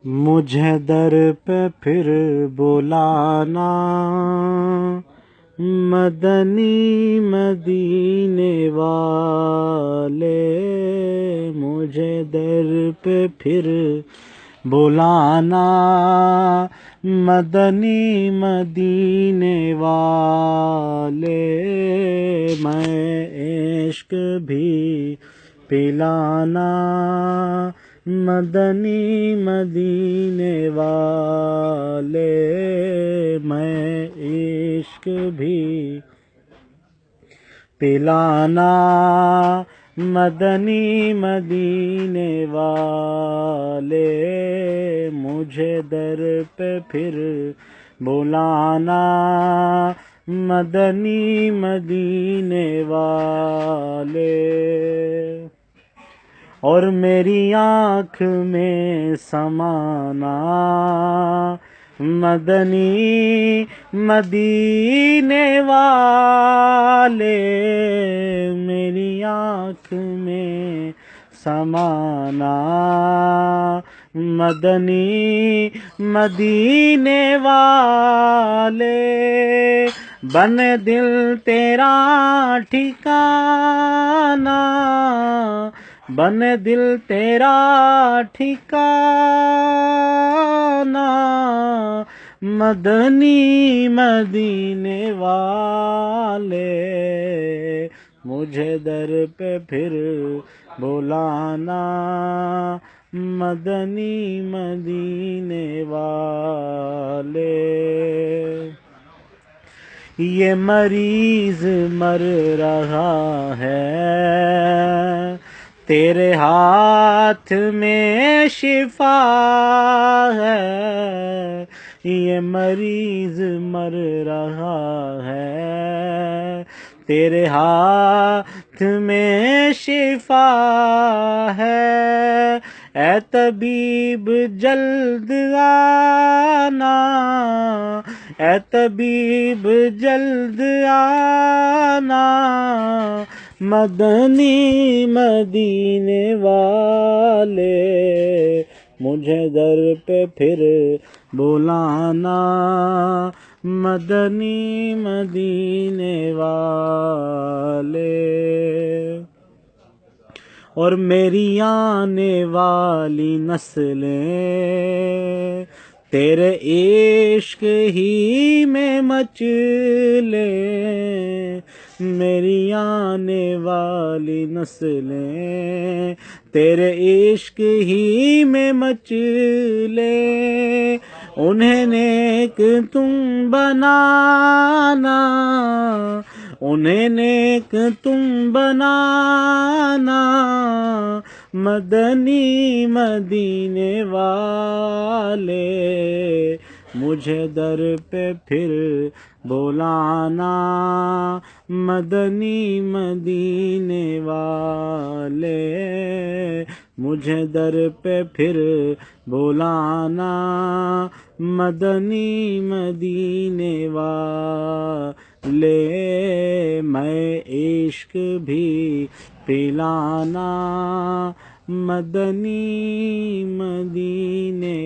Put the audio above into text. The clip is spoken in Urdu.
مجھے در پہ پھر بلانا، مدنی مدینے والے، مجھے در پہ پھر بلانا، مدنی مدینے والے، میں عشق بھی پلانا، مدنی مدینے والے، میں عشق بھی پلانا، مدنی مدینے والے، مجھے در پہ پھر بلانا، مدنی مدینے والے، اور میری آنکھ میں سمانا، مدنی مدینے والے، میری آنکھ میں سمانا، مدنی مدینے والے، بن دل تیرا ٹھکانہ، بن دل تیرا ٹھکانہ، مدنی مدینے والے، مجھے در پہ پھر بلانا، مدنی مدینے والے، یہ مریض مر رہا ہے، تیرے ہاتھ میں شفا ہے، یہ مریض مر رہا ہے، تیرے ہاتھ میں شفا ہے، اے طبیب جلد آنا، اے طبیب جلد آنا، مدنی مدینے والے، مجھے در پہ پھر بلانا، مدنی مدینے والے، اور میری آنے والی نسلیں تیرے عشق ہی میں مچلے، میری آنے والی نسلیں تیرے عشق ہی میں مچلے، انہیں نیک تم بنانا، انہیں نیک تم بنانا، مدنی مدینے والے، مجھے در پہ پھر بلانا، مدنی مدینے والے، مجھے در پہ پھر بلانا، مدنی مدینے والے، میں عشق بھی پلانا، مدنی مدینے